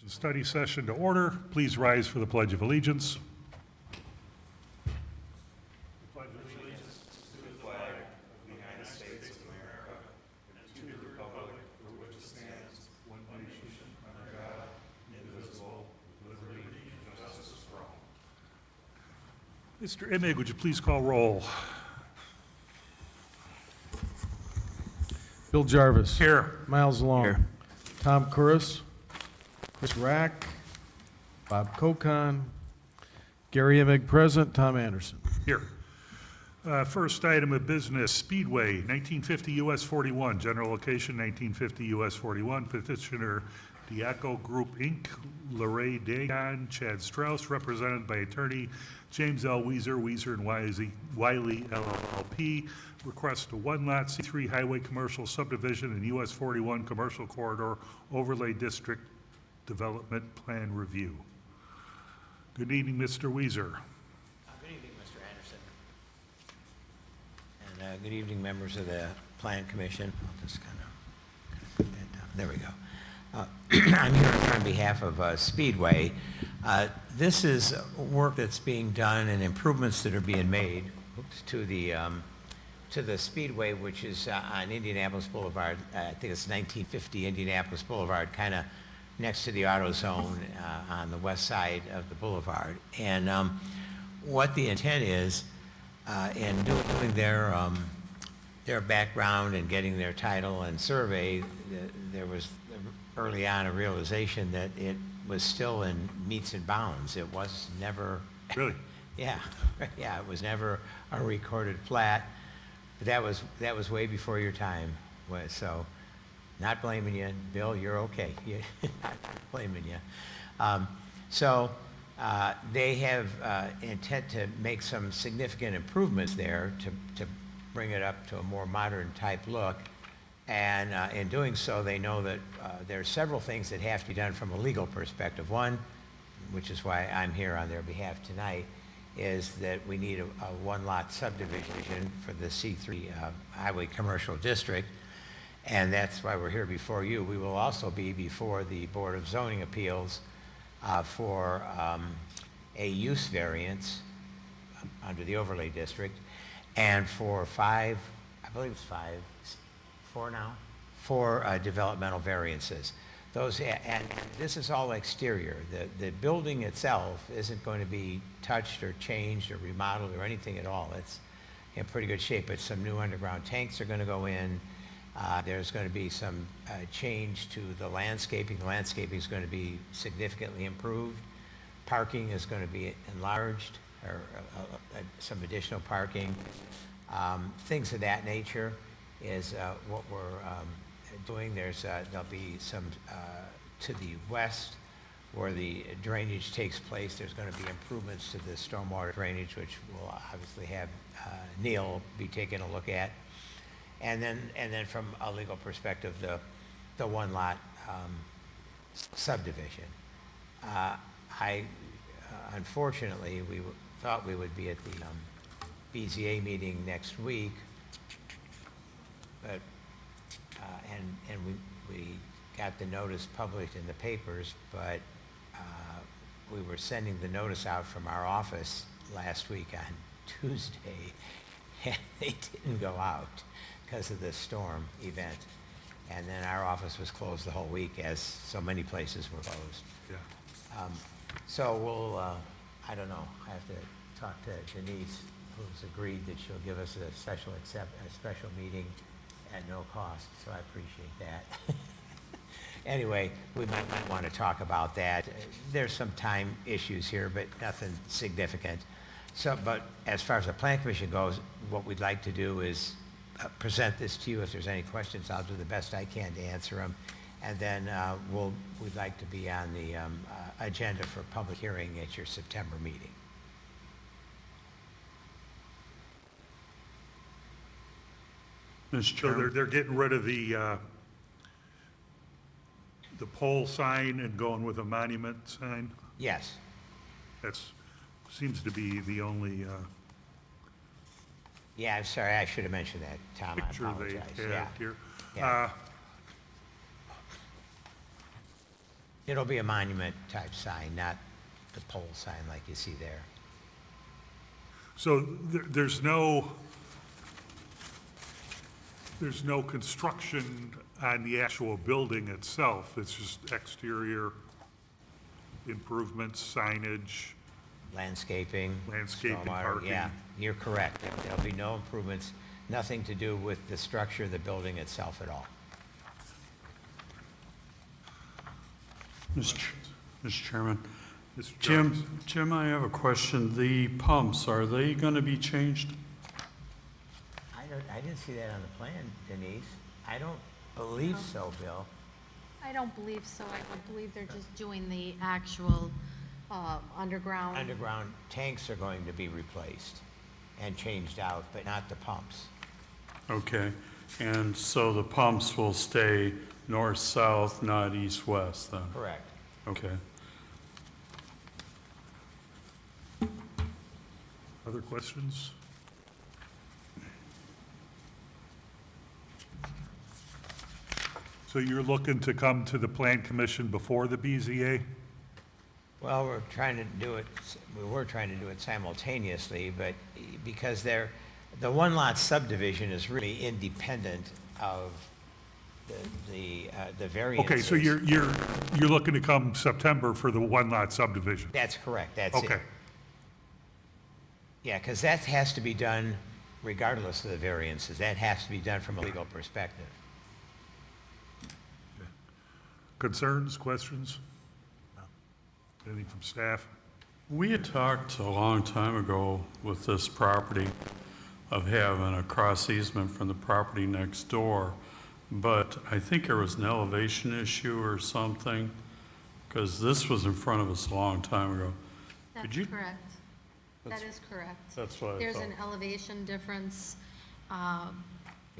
The study session to order. Please rise for the Pledge of Allegiance. Mr. Emig, would you please call roll? Bill Jarvis. Here. Miles Long. Here. Tom Curris. Chris Rack. Bob Kokon. Gary Emig present. Tom Anderson. Here. First item of business, Speedway, 1950 US 41, general location 1950 US 41, petitioner Diaco Group, Inc., Larray Dagon, Chad Strauss, represented by attorney James L. Weezer and Wiley LLP, request a one-lot C3 highway commercial subdivision in US 41 commercial corridor overlay district development plan review. Good evening, Mr. Weezer. Good evening, Mr. Anderson. And good evening, members of the Plan Commission. I'll just kind of put that down. There we go. I'm here on behalf of Speedway. This is work that's being done and improvements that are being made to the Speedway, which is on Indianapolis Boulevard. I think it's 1950 Indianapolis Boulevard, kind of next to the AutoZone on the west side of the boulevard. And what the intent is in doing their background and getting their title and survey, there was early on a realization that it was still in meets and bounds. It was never... Really? Yeah, yeah, it was never a recorded plat. But that was way before your time. So, not blaming you. Bill, you're okay. Not blaming you. They have intent to make some significant improvements there to bring it up to a more modern type look. And in doing so, they know that there are several things that have to be done from a legal perspective. One, which is why I'm here on their behalf tonight, is that we need a one-lot subdivision for the C3 Highway Commercial District. And that's why we're here before you. We will also be before the Board of Zoning Appeals for a use variance under the overlay district, and for four developmental variances. Those, and this is all exterior. The building itself isn't going to be touched or changed or remodeled or anything at all. It's in pretty good shape, but some new underground tanks are going to go in. There's going to be some change to the landscaping. The landscaping is going to be significantly improved. Parking is going to be enlarged, or some additional parking. Things of that nature is what we're doing. There'll be some to the west where the drainage takes place. There's going to be improvements to the stormwater drainage, which will obviously have Neil be taking a look at. And then from a legal perspective, the one-lot subdivision. Unfortunately, we thought we would be at the BZA meeting next week, but and we got the notice published in the papers, but we were sending the notice out from our office last week on Tuesday, and they didn't go out because of the storm event. And then our office was closed the whole week, as so many places were closed. Yeah. So we'll, I don't know, I have to talk to Denise, who's agreed that she'll give us a special meeting at no cost, so I appreciate that. Anyway, we might want to talk about that. There's some time issues here, but nothing significant. So, but as far as the Plan Commission goes, what we'd like to do is present this to you. If there's any questions, I'll do the best I can to answer them. And then we'd like to be on the agenda for public hearing at your September meeting. Mr. Chair, they're getting rid of the pole sign and going with a monument sign. Yes. That's, seems to be the only Yeah, I'm sorry, I should have mentioned that, Tom. I picture they apologize. have Yeah. here. Yeah. It'll be a monument-type sign, not the pole sign like you see there. So there's no construction on the actual building itself, it's just exterior improvements, signage, Landscaping. Landscaping, stormwater, parking. Yeah, you're correct. There'll be no improvements, nothing to do with the structure of the building itself at all. Mr. Chairman, Mr. Jarvis. Jim, I have a question. The pumps, are they going to be changed? I didn't see that on the plan, Denise. I don't believe so, Bill. I don't believe so. I don't believe they're just doing the actual underground. Underground tanks are going to be replaced and changed out, but not the pumps. Okay, and so the pumps will stay north-south, not east-west then? Correct. Okay. Other questions? So you're looking to come to the Plan Commission before the BZA? Well, we were trying to do it simultaneously, but because the one-lot subdivision is really independent of the variances. Okay, so you're looking to come September for the one-lot subdivision? That's correct, that's it. Okay, Yeah, because that has to be done regardless of the variances. That has to be done from a legal perspective. concerns, questions? Anything from staff? We had talked a long time ago with this property of having a cross easement from the property next door, but I think there was an elevation issue or something, because this was in front of us a long time ago. That's you- correct. That That's- is correct. That's what I There's thought. an elevation difference. Yeah.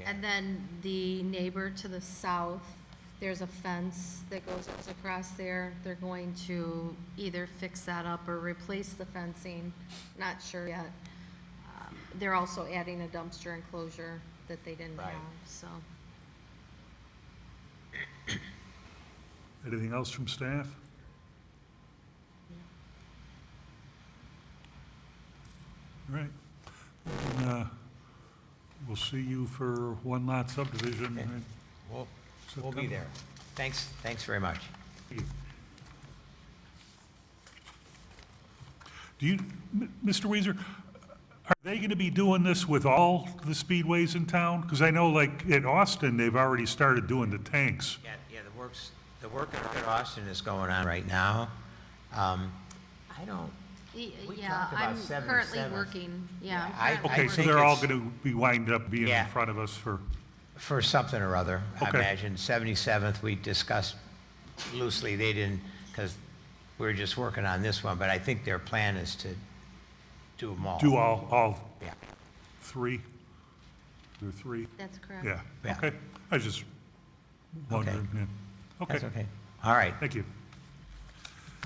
And then the neighbor to the south, there's a fence that goes across there. They're going to either fix that up or replace the fencing, not sure yet. They're also adding a dumpster enclosure that they didn't Right. have, so. Anything else from staff? All right. Then, we'll see you for one-lot subdivision. Okay. in We'll be September. there. Thanks very much. Do you, Mr. Weiser, are they going to be doing this with all the speedways in town? Because I know like at Austin, they've already started doing the tanks. Yeah, the work at Austin is going on right now. I don't, We Yeah, talked about I'm currently 77th. working, yeah. I'm I- currently Okay, I so think they're all it's- going to be wind up being in Yeah. front of us for, for something or other, I Okay. imagine. 77th, we discussed loosely, they didn't, because we were just working on this one, but I think their plan is to do them all. do all Yeah. three? There are three? That's correct. Yeah, Yeah. okay. I was just wondering, yeah. That's Okay, okay. All right. thank you.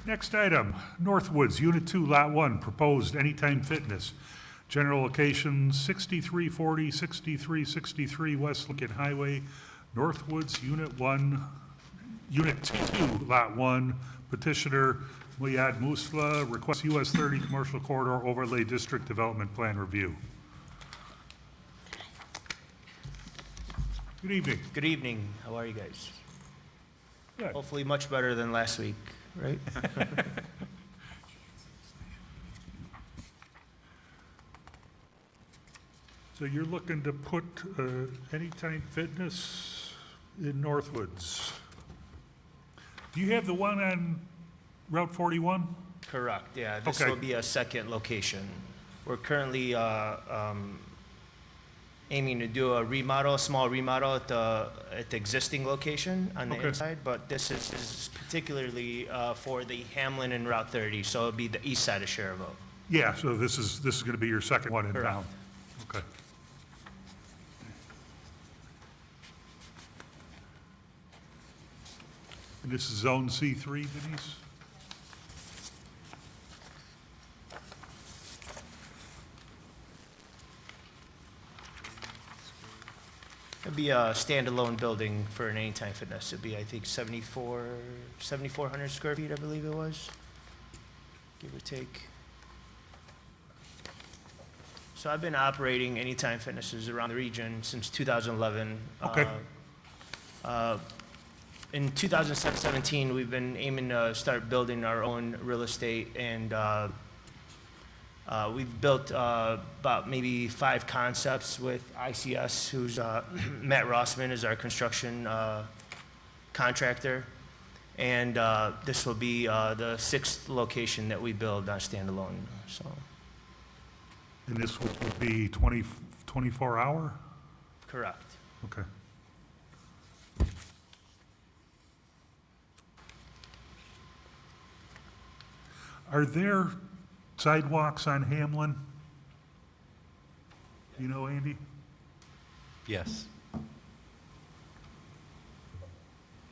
Next item, Northwoods, Unit 2, Lot 1, proposed Anytime Fitness. General location 6340, 6363 West Lincoln Highway, Northwoods, Unit 1, Unit 2, Lot 1. Petitioner Muyad Musla requests US 30 Commercial Corridor Overlay District Development Plan Review. Good evening. Good evening. How are you guys? Good. Hopefully much better than last week, right? So you're looking to put Anytime Fitness in Northwoods. Do you have the one on Route 41? Correct, yeah. This Okay. will be a second location. We're currently aiming to do a remodel, a small remodel at the existing location on the Okay. inside, but this is particularly for the Hamlin and Route 30, so it'll be the east side of Schererville. Yeah, so this is going to be your second one in Correct. town? Okay. And this is Zone C3, Denise? It'd be a standalone building for an Anytime Fitness. It'd be, I think, 7,400 square feet, I believe it was, give or take. So I've been operating Anytime Fitnesses around the region since 2011. Okay. In 2017, we've been aiming to start building our own real estate, and we've built about maybe 5 concepts with ICS, who's Matt Rossman is our construction contractor, and this will be the 6th location that we build on standalone. So And this would be 24 hour? correct. Okay. Are there sidewalks on Hamlin? You know, Andy? Yes.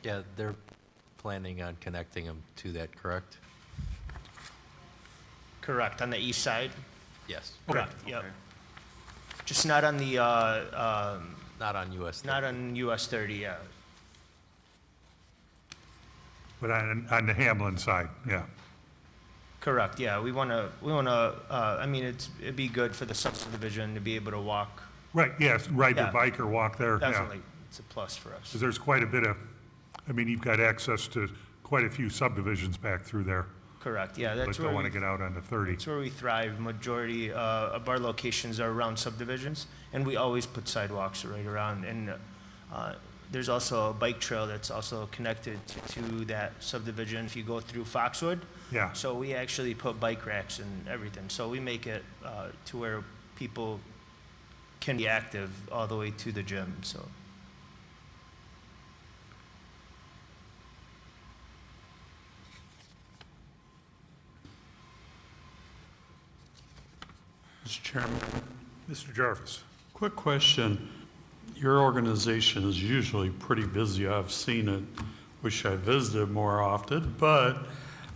Yeah, they're planning on connecting them to that, correct? Correct, on the east side. Yes. Correct. Yep. Just not on the Not on US. not on US 30. Yeah. But on the Hamlin side, yeah. Correct, yeah, we wanna, I mean, it'd be good for the subdivision to be able to walk, Right, yes, ride your Yeah. bike or walk there, yeah. definitely, it's a plus for us. Because there's quite a bit of, I mean, you've got access to quite a few subdivisions back through there, Correct, yeah, but that's don't where want we, to get out onto 30. that's where we thrive. Majority of our locations are around subdivisions, and we always put sidewalks right around, and there's also a bike trail that's also connected to that subdivision if you go through Foxwood. Yeah, So we actually put bike racks and everything, so we make it to where people can be active all the way to the gym, so. Mr. Chairman, Mr. Jarvis. quick question. Your organization is usually pretty busy. I've seen it. Wish I visited more often, but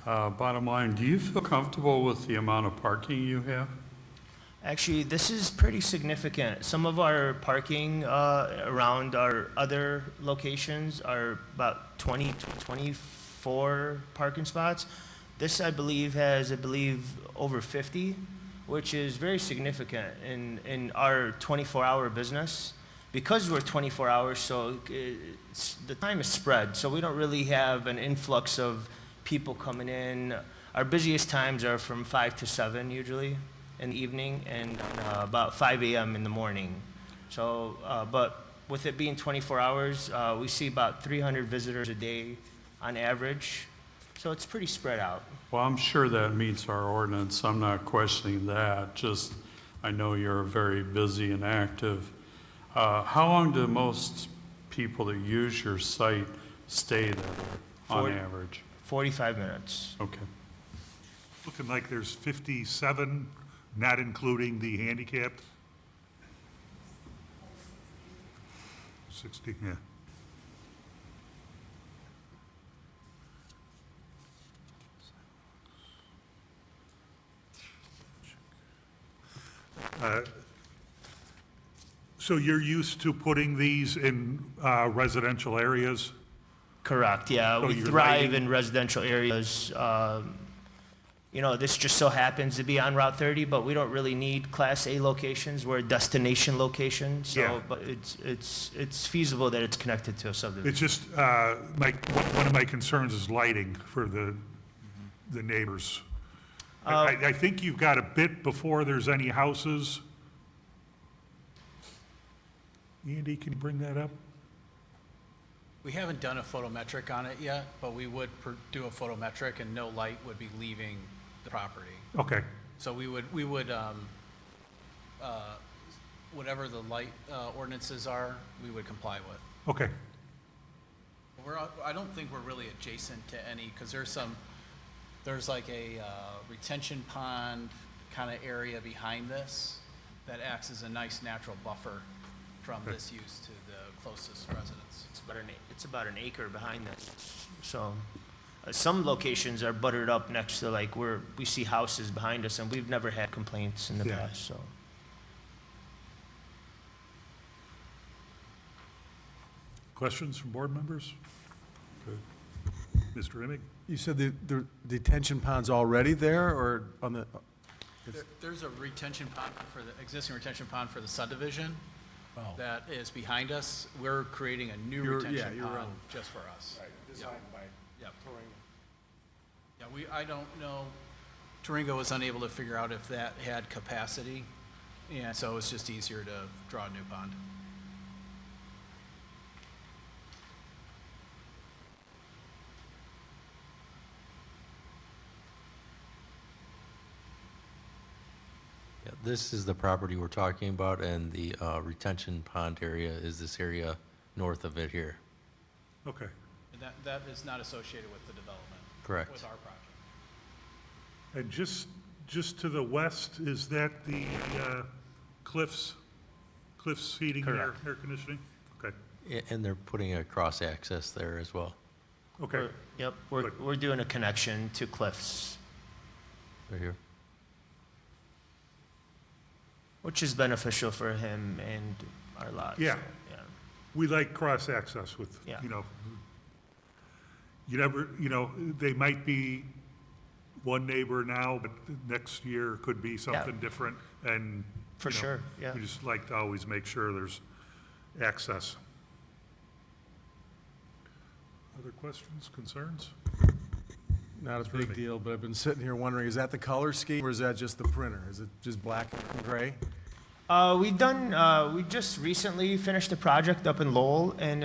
bottom line, do you feel comfortable with the amount of parking you have? Actually, this is pretty significant. Some of our parking around our other locations are about 20 to 24 parking spots. This, I believe, has, over 50, which is very significant in our 24-hour business. Because we're 24 hours, so the time is spread, so we don't really have an influx of people coming in. Our busiest times are from 5 to 7 usually in the evening, and about 5 a.m. in the morning. So, but with it being 24 hours, we see about 300 visitors a day on average. So it's pretty spread out. Well, I'm sure that meets our ordinance. I'm not questioning that. Just, I know you're very busy and active. How long do most people that use your site stay there on 40 average? 45 minutes. Okay. Looking like there's 57, not including the handicapped. 60, yeah. So you're used to putting these in residential areas? Correct, yeah. So We you're thrive lighting- in residential areas. You know, this just so happens to be on Route 30, but we don't really need Class A locations. We're a destination location, so, Yeah. but it's feasible that it's connected to a subdivision. It's just, one of my concerns is lighting for the neighbors. I think you've got a bit before there's any houses. Andy, can you bring that up? We haven't done a photometric on it yet, but we would do a photometric and no light would be leaving the property. Okay, So we would, whatever the light ordinances are, we would comply with. okay, I don't think we're really adjacent to any, because there's like a retention pond kind of area behind this that acts as a nice natural buffer from this use to the closest residence. It's about an acre behind this, so. Some locations are buttered up next to like where we see houses behind us, and we've never had complaints in the Yeah. past, so. Questions from board members? Good. Mr. Emig? You said the detention pond's already there, or on the, There's a retention pond for the, existing retention pond for the subdivision Oh. that is behind us. We're creating a new Your- retention yeah, your pond own. just for us. designed by Yep. Yeah, I don't know, Taringa was unable to figure out if that had capacity, and so it's just easier to draw a new pond. Yeah, this is the property we're talking about, and the retention pond area is this area north of it here. Okay. And that is not associated with the development. Correct. With our project. And just to the west, is that the Cliffs feeding air conditioning? Okay, And they're putting a cross-access there as well, okay. Yep, Good. we're doing a connection to Cliffs, right here. which is beneficial for him and our lot. Yeah. so, yeah. We like cross-access with, Yeah. you never, they might be one neighbor now, but next year could be something different, and. For sure, yeah. We just like to always make sure there's access. Other questions, concerns? not a big deal, but I've been sitting here wondering, is that the color scheme, or is that just the printer? Is it just black and gray? We just recently finished a project up in Lowell, and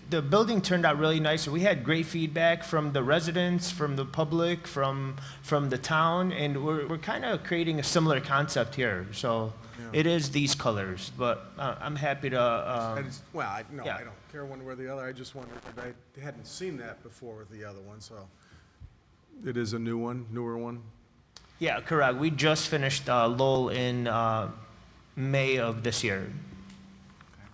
the building turned out really nice. We had great feedback from the residents, from the public, from the town, and we're kind of creating a similar concept here. So Yeah. it is these colors, but I'm happy to, I just, well, yeah. I don't care one way or the other, I just wondered, I hadn't seen that before with the other one, so. It is a new one, newer one? yeah, correct. We just finished Lowell in May of this year.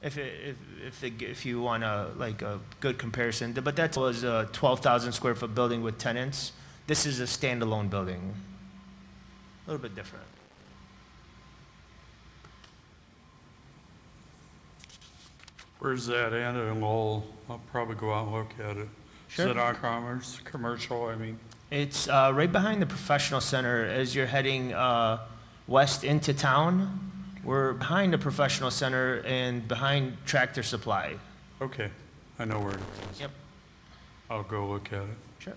If you want a good comparison, but that was a 12,000 square foot building with tenants. This is a standalone building, a little bit different. Where's that at in Lowell? I'll probably go out and look at it. Sure. Is it on commerce, commercial, I mean? It's right behind the professional center as you're heading west into town. We're behind the professional center and behind Tractor Supply. Okay, I know where it is. Yep. I'll go look at it. Sure.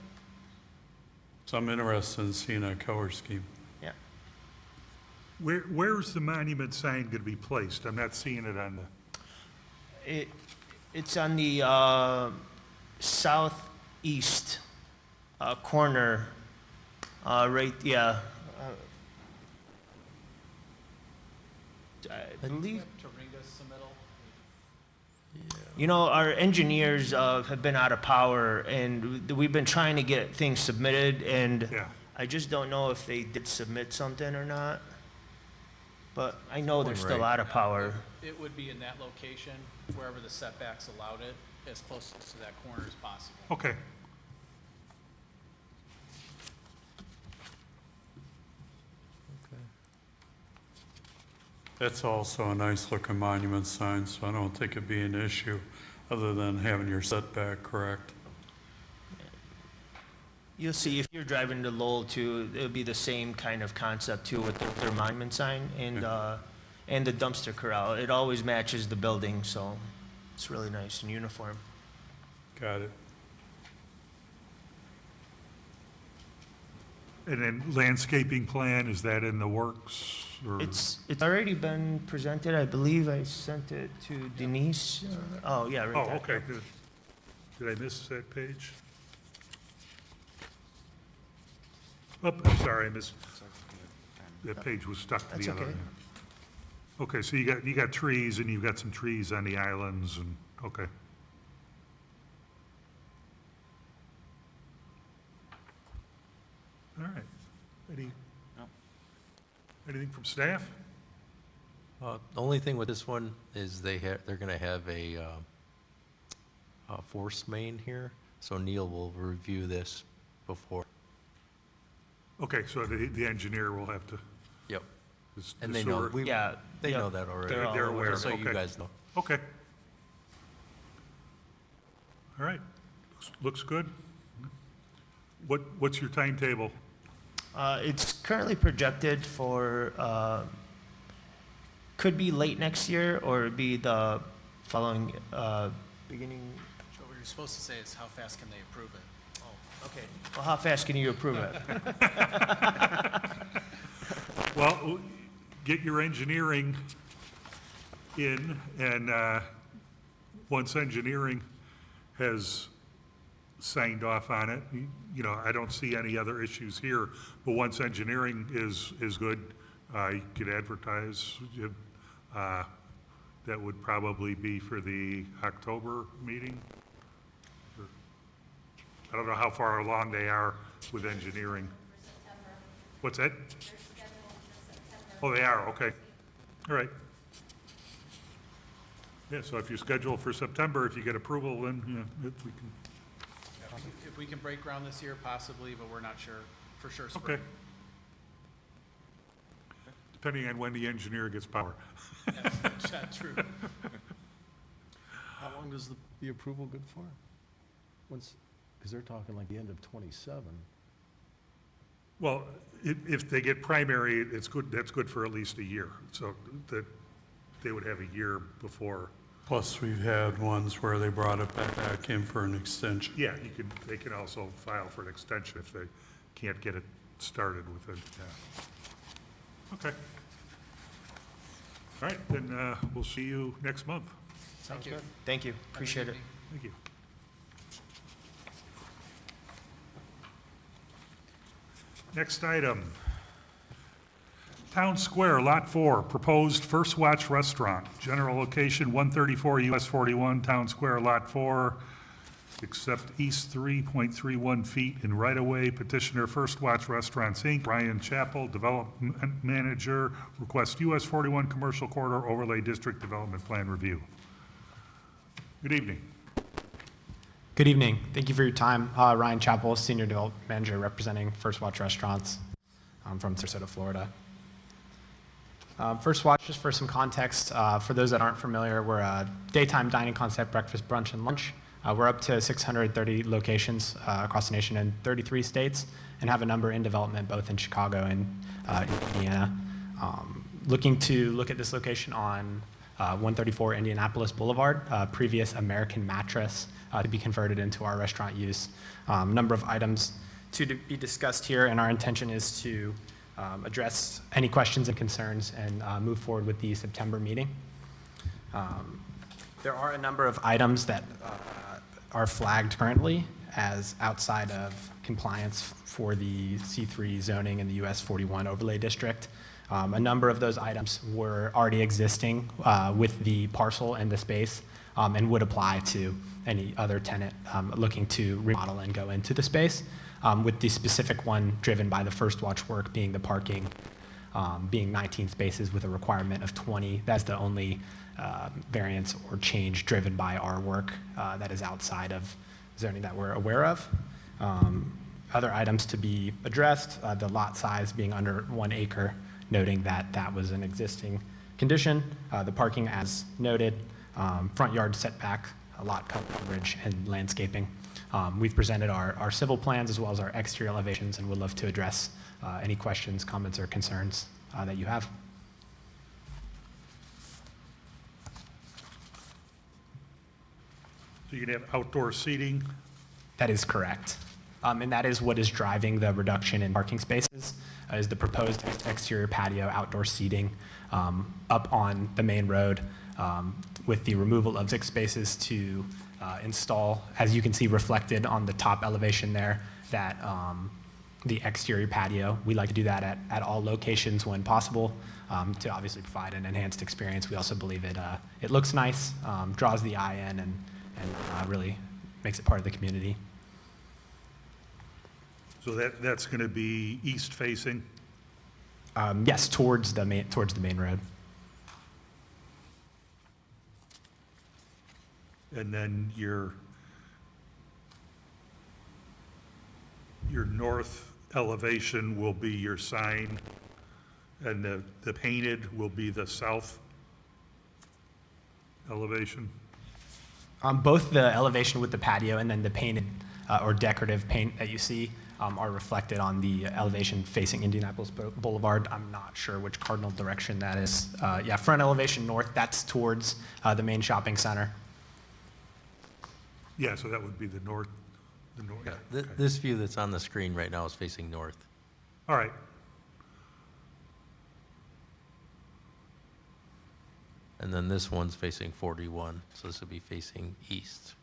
So I'm interested in seeing that color scheme. Yeah. Where's the monument sign going to be placed? I'm not seeing it on the, It's on the southeast corner, right, yeah. I believe, Taringa's submittal. you know, our engineers have been out of power, and we've been trying to get things submitted, and yeah. I just don't know if they did submit something or not. But I know they're still Right. out of power. It would be in that location, wherever the setbacks allowed it, as close to that corner as possible. Okay. That's also a nice looking monument sign, so I don't think it'd be an issue, other than having your setback correct. You'll see if you're driving to Lowell too, it'll be the same kind of concept too with their monument sign and the dumpster corral. It always matches the building, so it's really nice and uniform. Got it. And then landscaping plan, is that in the works? Or It's already been presented, I believe I sent it to Denise. Oh, yeah, right Oh, there. okay, good. Did I miss that page? Oh, I'm sorry, I missed, that page was stuck to That's the other. okay. Okay, so you got trees, and you've got some trees on the islands, and, okay. All right. Anything from staff? The only thing with this one is they're gonna have a force main here, so Neil will review this before. Okay, so the engineer will have to. Yep. this- And the they know, sewer- Yeah. they yeah, know that already. they're all They're aware, Just so you okay. guys know. Okay. All right, looks good. What's your timetable? It's currently projected for, could be late next year or be the following, beginning. So what you're supposed to say is how fast can they approve it? Oh, okay. Well, how fast can you approve it? Well, get your engineering in, and once engineering has signed off on it, you know, I don't see any other issues here, but once engineering is good, you could advertise. That would probably be for the October meeting. I don't know how far along they are with engineering. What's that? Oh, they are, okay. All right. Yeah, so if you schedule for September, if you get approval, then, yeah, if we can, If we can break ground this year, possibly, but we're not sure, for sure spring. okay. Depending on when the engineer gets power. That's true. How long does the approval good for? Once, because they're talking like the end of '27. Well, if they get primary, it's good, that's good for at least a year, so that they would have a year before. Plus, we've had ones where they brought it back in for an extension. Yeah, they can also file for an extension if they can't get it started within, yeah. Okay. All right, then, we'll see you next month. Sounds good. Thank you. Appreciate it. Thank you. Next item. Town Square, Lot 4, proposed First Watch Restaurant. General location 134 US 41, Town Square, Lot 4, except east 3.31 feet in right-of-way. Petitioner First Watch Restaurants, Inc., Ryan Chappell, Development Manager, request US 41 Commercial Corridor Overlay District Development Plan Review. Good evening. Good evening. Thank you for your time. Ryan Chappell, Senior Development Manager representing First Watch Restaurants. I'm from Sarasota, Florida. First Watch, just for some context, for those that aren't familiar, we're a daytime dining concept, breakfast, brunch, and lunch. We're up to 630 locations across the nation in 33 states and have a number in development both in Chicago and Indiana. Looking to look at this location on 134 Indianapolis Boulevard, previous American Mattress, to be converted into our restaurant use. Number of items to be discussed here, and our intention is to address any questions and concerns and move forward with the September meeting. There are a number of items that are flagged currently as outside of compliance for the C3 zoning in the US 41 overlay district. A number of those items were already existing with the parcel and the space and would apply to any other tenant looking to remodel and go into the space, with the specific one driven by the First Watch work being the parking, being 19 spaces with a requirement of 20. That's the only variance or change driven by our work that is outside of zoning that we're aware of. Other items to be addressed, the lot size being under 1 acre, noting that that was an existing condition. The parking as noted, front yard setback, lot coverage, and landscaping. We've presented our civil plans as well as our exterior elevations and would love to address any questions, comments, or concerns that you have. So you'd have outdoor seating. That is correct. And that is what is driving the reduction in parking spaces, is the proposed exterior patio, outdoor seating up on the main road with the removal of 6 spaces to install, as you can see reflected on the top elevation there, that the exterior patio. We like to do that at all locations when possible to obviously provide an enhanced experience. We also believe it looks nice, draws the eye in, and really makes it part of the community. So that's going to be east facing? Yes, towards the main road. And then your north elevation will be your sign, and the painted will be the south elevation? Both the elevation with the patio and then the painted or decorative paint that you see are reflected on the elevation facing Indianapolis Boulevard. I'm not sure which cardinal direction that is. Yeah, front elevation north, that's towards the main shopping center. Yeah, so that would be the north, Yeah, okay. this view that's on the screen right now is facing north. All right, And then this one's facing 41, so this would be facing east.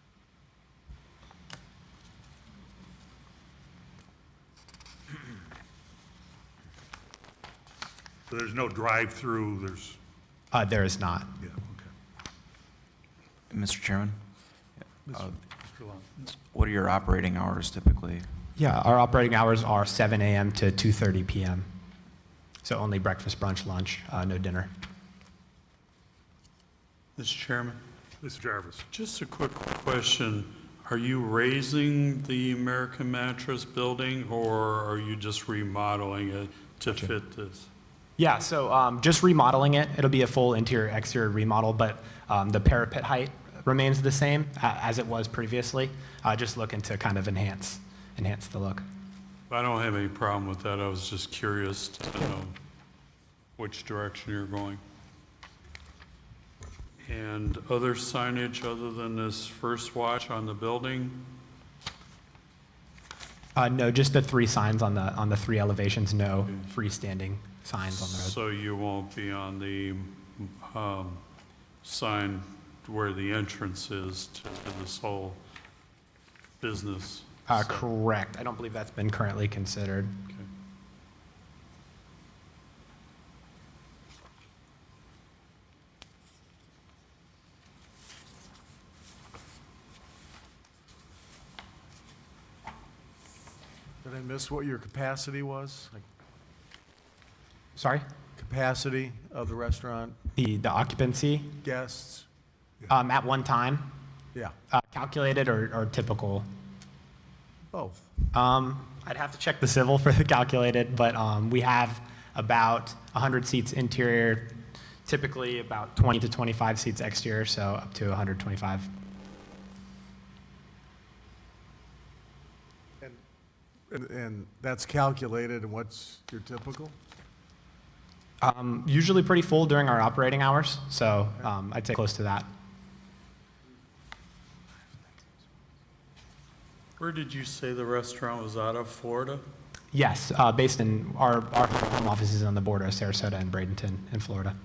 so there's no drive-through, there's, There is not. yeah, okay. Mr. Chairman, Mr. Long. what are your operating hours typically? Yeah, our operating hours are 7 a.m. to 2:30 p.m. So only breakfast, brunch, lunch, no dinner. Mr. Chairman, Mr. Jarvis. just a quick question. Are you raising the American Mattress building, or are you just remodeling it to fit this? Yeah, so just remodeling it. It'll be a full interior-exterior remodel, but the parapet height remains the same as it was previously. Just looking to kind of enhance the look. I don't have any problem with that. I was just curious to know which direction you're going. And other signage other than this first watch on the building? No, just the 3 signs on the 3 elevations. No freestanding signs on the road. So you won't be on the sign where the entrance is to this whole business? So- Correct. I don't believe that's been currently considered. Okay. Did I miss what your capacity was? Like, Sorry? capacity of the restaurant, The occupancy guests? at one time, Yeah, calculated or typical? both. I'd have to check the civil for the calculated, but we have about 100 seats interior, typically about 20 to 25 seats exterior, so up to 125. And that's calculated, and what's your typical? Usually pretty full during our operating hours, so I'd say close to that. Where did you say the restaurant was out of, Florida? Yes, based in our home office is on the border of Sarasota and Bradenton in Florida.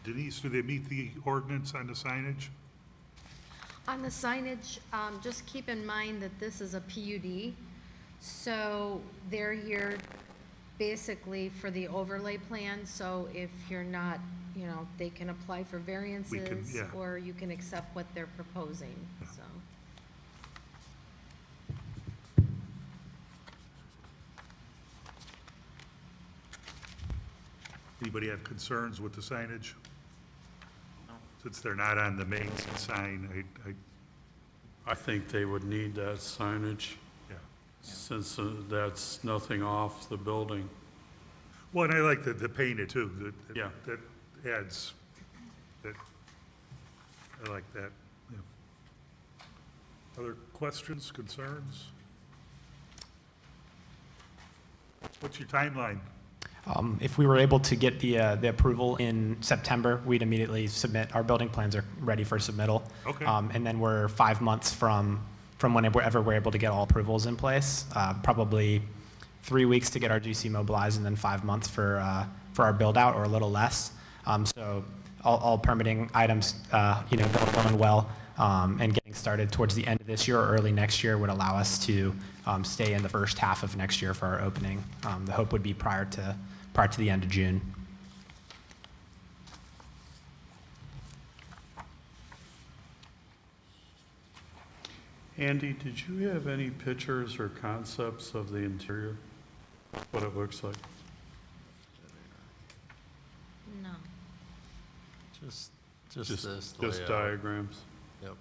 Denise, do they meet the ordinance on the signage? On the signage, just keep in mind that this is a PUD, so they're here basically for the overlay plan, so if you're not, you know, they can apply for variances, yeah. or you can accept what they're proposing, so. Anybody have concerns with the signage? Since they're not on the main sign, I think they would need that signage, yeah. since that's nothing off the building. Well, and I like the painted too, Yeah. that adds, that, I like that, yeah. Other questions, concerns? What's your timeline? If we were able to get the approval in September, we'd immediately submit. Our building plans are ready for submittal. Okay. And then we're 5 months from whenever we're able to get all approvals in place. Probably 3 weeks to get our GC mobilized, and then 5 months for our build out, or a little less. So all permitting items, going well, and getting started towards the end of this year or early next year would allow us to stay in the first half of next year for our opening. The hope would be prior to the end of June. Andy, did you have any pictures or concepts of the interior? What it looks like? No. Just Just this Just layout. diagrams? Yep.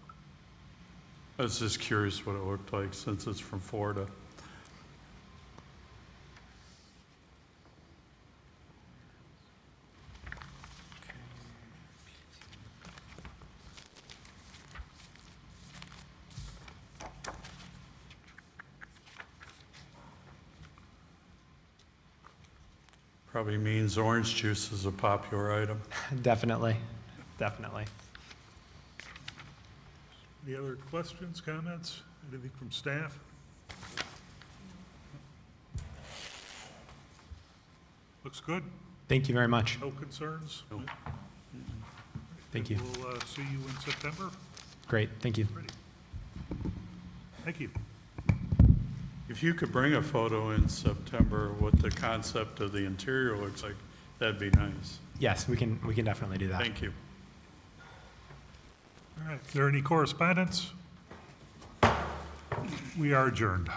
I was just curious what it looked like since it's from Florida. Probably means orange juice is a popular item. Definitely, definitely. Any other questions, comments? Anything from staff? Looks good. Thank you very much. No concerns? No. Thank you. We'll see you in September. Great, thank you. Ready. Thank you. If you could bring a photo in September what the concept of the interior looks like, that'd be nice. Yes, we can definitely do that. Thank you. All right, is there any correspondence? We are adjourned.